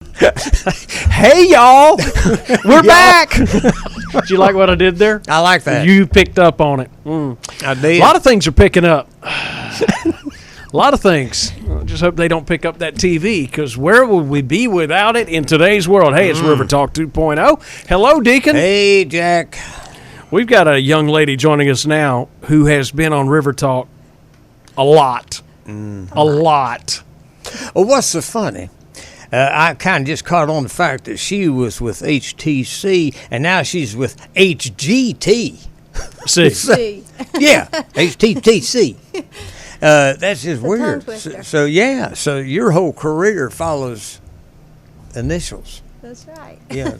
Hey, y'all. We're back. Did you like what I did there? I like that. You picked up on it. I did. A lot of things are picking up. A lot of things. I just hope they don't pick up that TV, because where would we be without it in today's world? Hey, it's River Talk 2.0. Hello, Deacon. Hey, Jack. We've got a young lady joining us now who has been on River Talk a lot. A lot. Well, what's so funny? I kind of just caught on the fact that she was with HTC, and now she's with HGT. See. Yeah, HTTC. That's just weird. So your whole career follows initials. That's right. Yeah.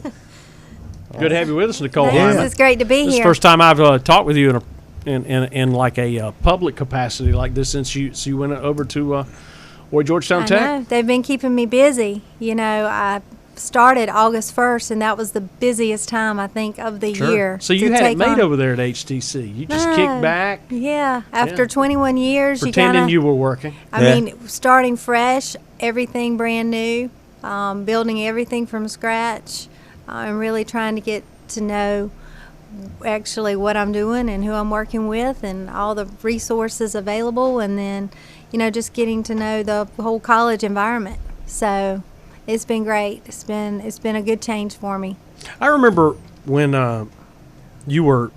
Good to have you with us, Nicole Thanks. Hyman. It's great to be This is here. the first time I've talked with you in like a public capacity like this since you went over to Georgetown I Tech. know. They've been keeping me busy. You know, I started August 1st, and that was the busiest time, I think, of the year. So you had it made over there at HTC. You just kicked back. Yeah. After 21 years, Pretending you were working. I mean, starting fresh, everything brand new, building everything from scratch, and really trying to get to know actually what I'm doing and who I'm working with and all the resources available, and then, you know, just getting to know the whole college environment. So it's been great. It's been a good change for me. I remember when you were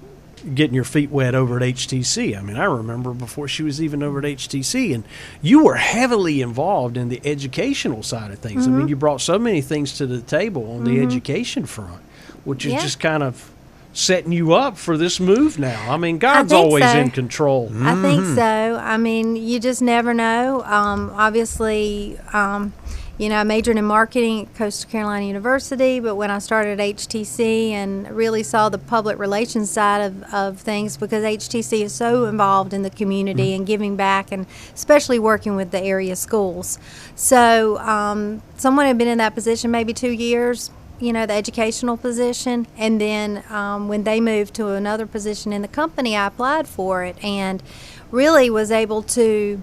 getting your feet wet over at HTC. I mean, I remember before she was even over at HTC, and you were heavily involved in the educational side of things. I mean, you brought so many things to the table on the education front, which is just kind of setting you up for this move now. I mean, God's always in control. I think so. I mean, you just never know. Obviously, you know, I majored in marketing at Coastal Carolina University, but when I started at HTC and really saw the public relations side of things, because HTC is so involved in the community and giving back, and especially working with the area schools. So someone had been in that position maybe 2 years, you know, the educational position, and then when they moved to another position in the company, I applied for it and really was able to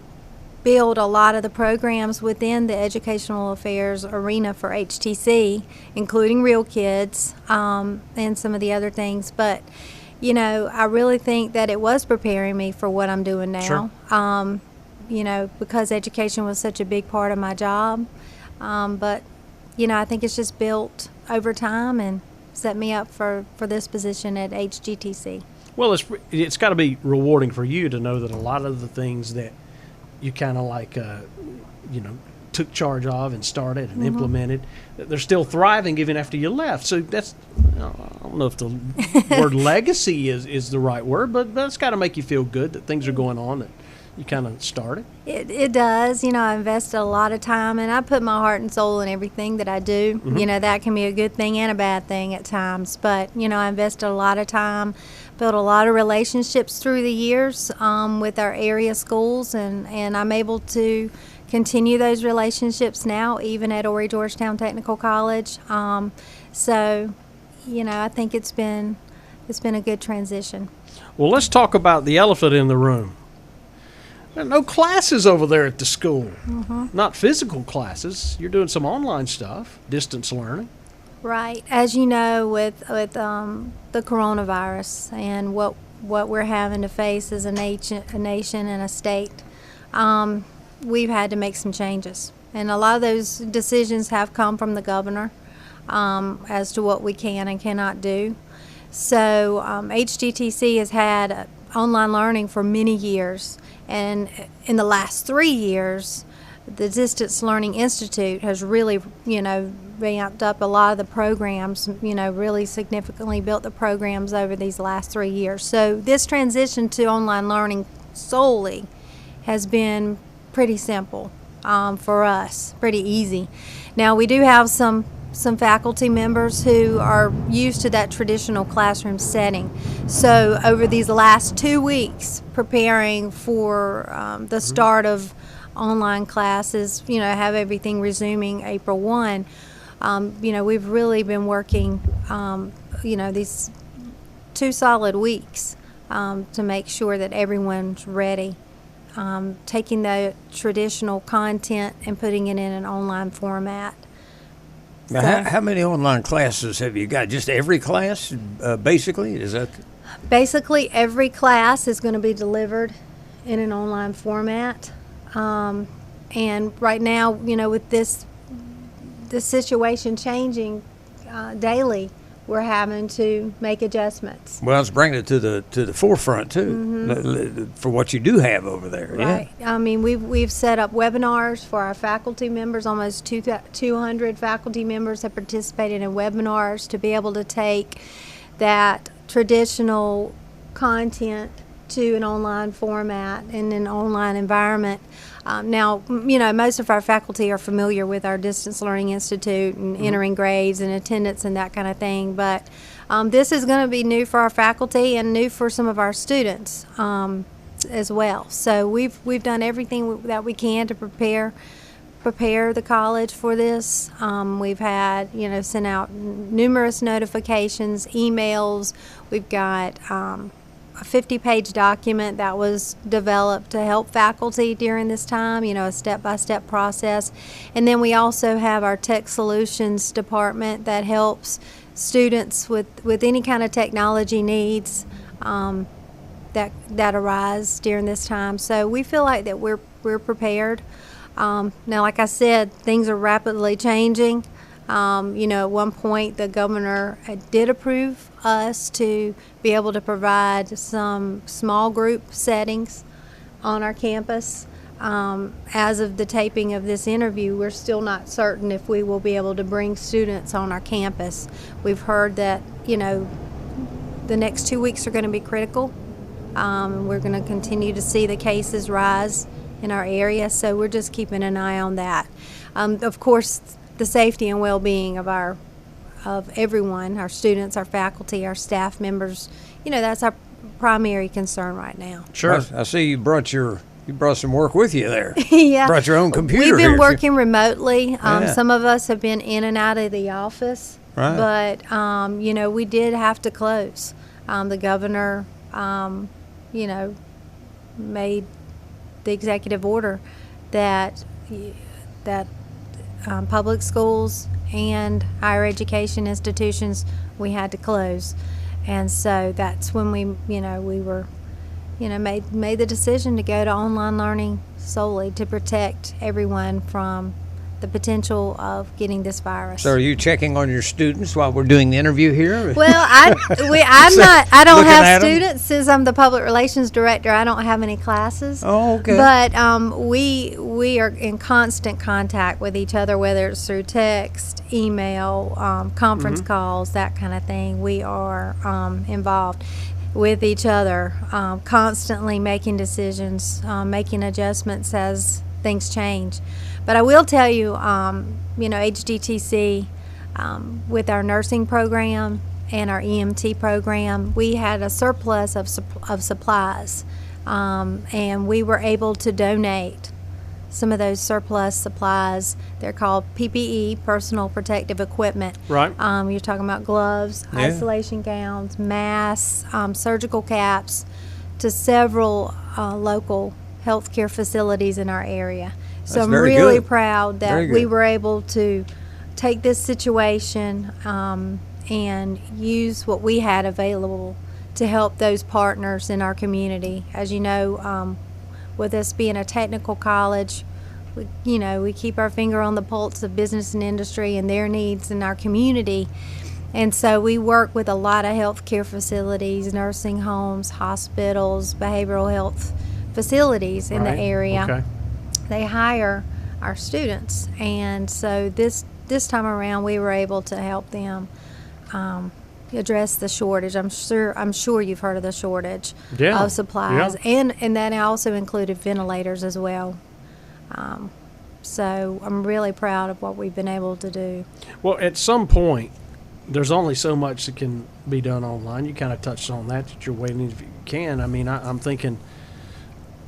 build a lot of the programs within the educational affairs arena for HTC, including Real Kids and some of the other things. But, you know, I really think that it was preparing me for what I'm doing now. Sure. You know, because education was such a big part of my job. But, you know, I think it's just built over time and set me up for this position at HGTC. Well, it's got to be rewarding for you to know that a lot of the things that you kind of like, you know, took charge of and started and implemented, that they're still thriving even after you left. So that's, I don't know if the word legacy is the right word, but that's got to make you feel good that things are going on that you kind of started. It does. You know, I invested a lot of time, and I put my heart and soul in everything that I do. You know, that can be a good thing and a bad thing at times. But, you know, I invested a lot of time, built a lot of relationships through the years with our area schools, and I'm able to continue those relationships now, even at Georgetown Technical College. So, you know, I think it's been a good transition. Well, let's talk about the elephant in the room. There are no classes over there at the school. Not physical classes. You're doing some online stuff, distance learning. Right. As you know, with the coronavirus and what we're having to face as a nation and a state, we've had to make some changes. And a lot of those decisions have come from the governor as to what we can and cannot do. So HGTC has had online learning for many years. And in the last 3 years, the Distance Learning Institute has really, you know, ramped up a lot of the programs, you know, really significantly built the programs over these last 3 years. So this transition to online learning solely has been pretty simple for us, pretty easy. Now, we do have some faculty members who are used to that traditional classroom setting. So over these last 2 weeks, preparing for the start of online classes, you know, have everything resuming April 1, you know, we've really been working, you know, these 2 solid weeks to make sure that everyone's ready. Taking the traditional content and putting it in an online format. Now, how many online classes have you got? Just every class, basically? Is that? Basically, every class is going to be delivered in an online format. And right now, with this situation changing daily, we're having to make adjustments. Well, let's bring it to the forefront too, for what you do have over there. Right. Yeah. I mean, we've set up webinars for our faculty members. Almost 200 faculty members have participated in webinars to be able to take that traditional content to an online format in an online environment. Now, most of our faculty are familiar with our Distance Learning Institute and entering grades and attendance and that kind of thing, but this is going to be new for our faculty and new for some of our students as well. So we've done everything that we can to prepare the college for this. We've had, sent out numerous notifications, emails. We've got a 50-page document that was developed to help faculty during this time, a step-by-step process. And then we also have our Tech Solutions department that helps students with any kind of technology needs that arise during this time. So we feel like that we're prepared. Now, like I said, things are rapidly changing. At one point, the governor did approve us to be able to provide some small group settings on our campus. As of the taping of this interview, we're still not certain if we will be able to bring students on our campus. We've heard that, the next 2 weeks are going to be critical. We're going to continue to see the cases rise in our area, so we're just keeping an eye on that. Of course, the safety and well-being of everyone, our students, our faculty, our staff members, that's our primary concern right now. Sure. I see you brought some work with you there. Yeah. Brought your own computer. We've been here. working remotely. Yeah. Some of us have been in and out of the office. Right. But, we did have to close. The governor, made the executive order that public schools and higher education institutions, we had to close. And so that's when we were, made the decision to go to online learning solely to protect everyone from the potential of getting this virus. So are you checking on your students while we're doing the interview here? Well, I don't Looking at have 'em? students since I'm the public relations director. I don't have any classes. Oh, okay. But we are in constant contact with each other, whether it's through text, email, conference calls, that kind of thing. We are involved with each other, constantly making decisions, making adjustments as things change. But I will tell you, HDTC, with our nursing program and our EMT program, we had a surplus of supplies, and we were able to donate some of those surplus supplies. They're called PPE, personal protective equipment. Right. You're talking about gloves, Yeah. isolation gowns, masks, surgical caps, to several local healthcare facilities in our area. So That's I'm very really good. proud that Very we good. were able to take this situation and use what we had available to help those partners in our community. As you know, with us being a technical college, we keep our finger on the pulse of business and industry and their needs in our community. And so we work with a lot of healthcare facilities, nursing homes, hospitals, behavioral health facilities in the Right. area. Okay. They hire our students, and so this time around we were able to help them address the shortage. I'm sure you've heard of the shortage Yeah. of supplies, and that also included ventilators as well. So I'm really proud of what we've been able to do. Well, at some point, there's only so much that can be done online. You kind of touched on that you're waiting if you can. I mean, I'm thinking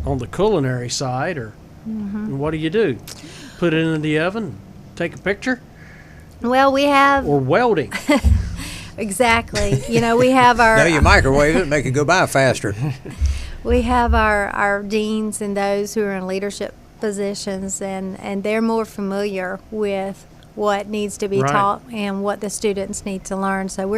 on the culinary side, or what do you do? Put it in the oven, take a picture, Well, we have or welding? exactly. We have our No, you microwave it, make it go by faster. We have our deans and those who are in leadership positions, and they're more familiar with what needs to be Right. taught and what the students need to learn. So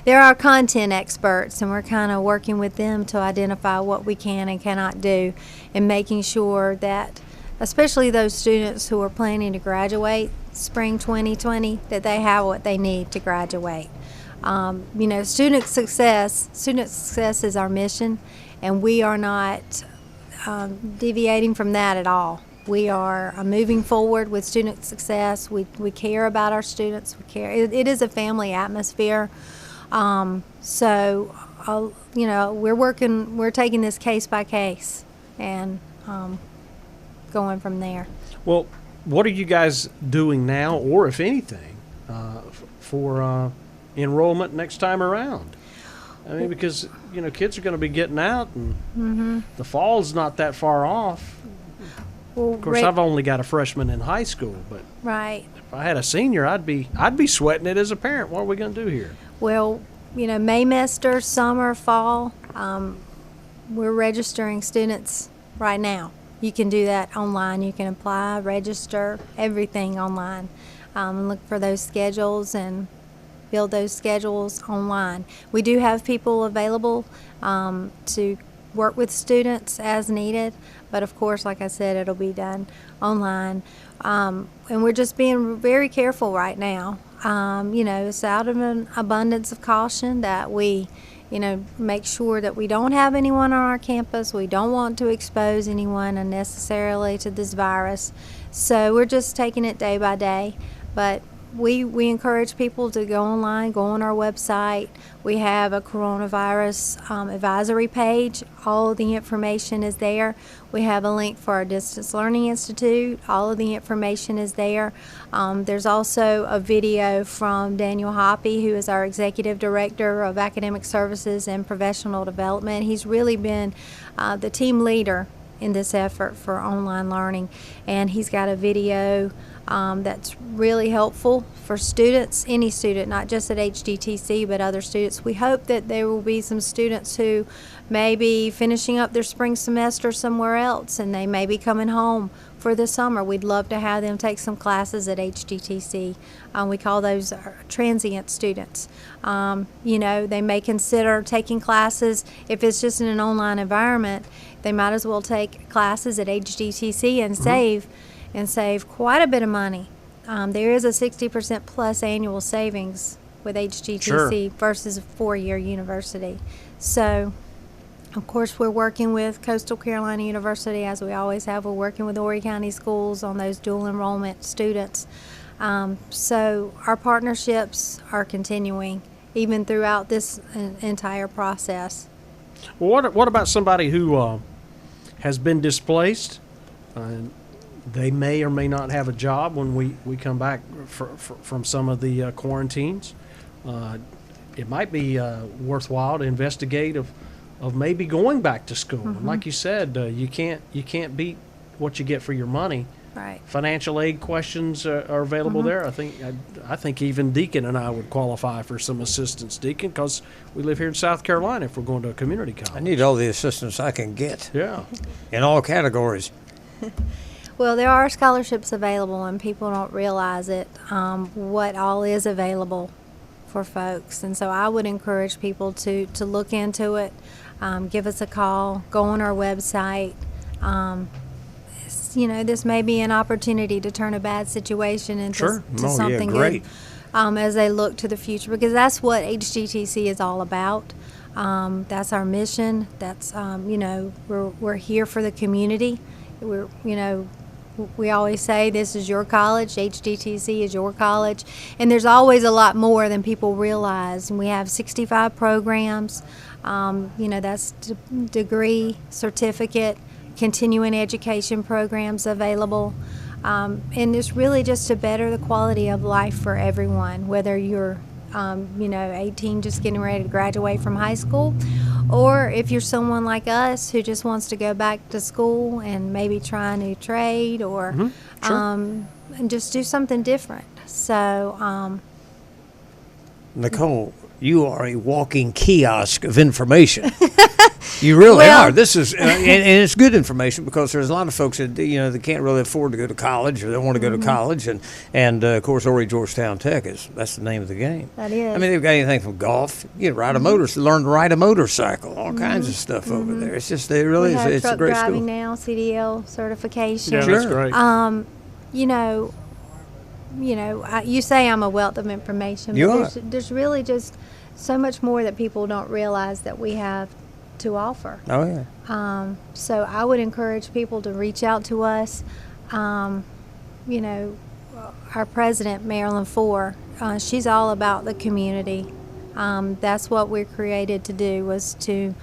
they're our content experts, and we're kind of working with them to identify what we can and cannot do, and making sure that, especially those students who are planning to graduate spring 2020, that they have what they need to graduate. Student success is our mission, and we are not deviating from that at all. We are moving forward with student success. We care about our students. We care. It is a family atmosphere. We're taking this case by case and going from there. Well, what are you guys doing now, or if anything, for enrollment next time around? I mean, because kids are going to be getting out, and the fall's not that far off. Well, Of course, I've only got a freshman in high school, but right. if I had a senior, I'd be sweating it as a parent. What are we going to do here? Well, Maymester, summer, fall, we're registering students right now. You can do that online. You can apply, register, everything online. Look for those schedules and build those schedules online. We do have people available to work with students as needed, but of course, like I said, it'll be done online. And we're just being very careful right now. It's out of an abundance of caution that we, make sure that we don't have anyone on our campus. We don't want to expose anyone unnecessarily to this virus. So we're just taking it day by day. But we encourage people to go online, go on our website. We have a coronavirus advisory page. All of the information is there. We have a link for our Distance Learning Institute. All of the information is there. There's also a video from Daniel Hoppy, who is our Executive Director of Academic Services and Professional Development. He's really been the team leader in this effort for online learning, and he's got a video that's really helpful for students, any student, not just at HDTC, but other students. We hope that there will be some students who may be finishing up their spring semester somewhere else, and they may be coming home for the summer. We'd love to have them take some classes at HDTC. We call those transient students. They may consider taking classes, if it's just in an online environment, they might as well take classes at HDTC and save quite a bit of money. There is a 60% plus annual savings with HGTC versus a four-year university. So, of course, we're working with Coastal Carolina University, as we always have. We're working with Horry County Schools on those dual enrollment students. So our partnerships are continuing even throughout this entire process. Well, what about somebody who has been displaced? They may or may not have a job when we come back from some of the quarantines. It might be worthwhile to investigate of maybe going back to school. Mm-hmm. And like you said, you can't beat what you get for your money. Right. Financial aid questions are available there. I think even Deacon and I would qualify for some assistance, Deacon, because we live here in South Carolina if we're going to a community college. I need all the assistance I can get. Yeah. In all categories. Well, there are scholarships available, and people don't realize it, what all is available for folks. And so I would encourage people to look into it, give us a call, go on our website. This may be an opportunity to turn a bad situation into something great. good as they look to the future, because that's what HGTC is all about. That's our mission. That's, we're here for the community. We always say this is your college, HDTC is your college, and there's always a lot more than people realize. And we have 65 programs, that's degree, certificate, continuing education programs available. And it's really just to better the quality of life for everyone, whether you're 18 just getting ready to graduate from high school, or if you're someone like us who just wants to go back to school and maybe try a new trade or and just do something different. So, Nicole, you are a walking kiosk of information. You really Well- are. This is, and it's good information because there's a lot of folks that they can't really afford to go to college or they want to go to college, and of course, Horry Georgetown Tech that's the name of the game. That is. I mean, they've got anything from golf, ride a learn to ride a motorcycle, all kinds of stuff over there. It's just it really we is. have It's a truck great driving school. now, CDL certification. Yeah, Sure. that's great. You say I'm a wealth of information. You but are. There's really just so much more that people don't realize that we have to offer. Oh yeah. So I would encourage people to reach out to us. Our president, Marilyn Four, she's all about the community. That's what we're created to do, was to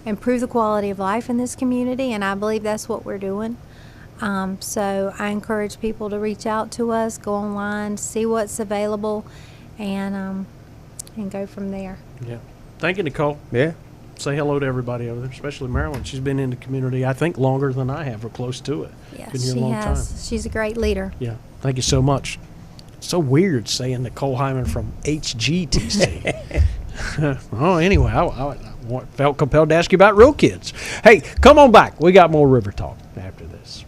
improve the quality of life in this community, and I believe that's what we're doing. So I encourage people to reach out to us, go online, see what's available, and go from there. Yeah. Thank you, Nicole. Yeah. Say hello to everybody over there, especially Marilyn. She's been in the community, I think, longer than I have, or close to it. Yes, Been here a she long has. time. She's a great leader. Yeah. Thank you so much. So weird saying Nicole Hyman from HGTC. Oh, anyway, I felt compelled to ask you about real kids. Hey, come on back. We got more River Talk after this.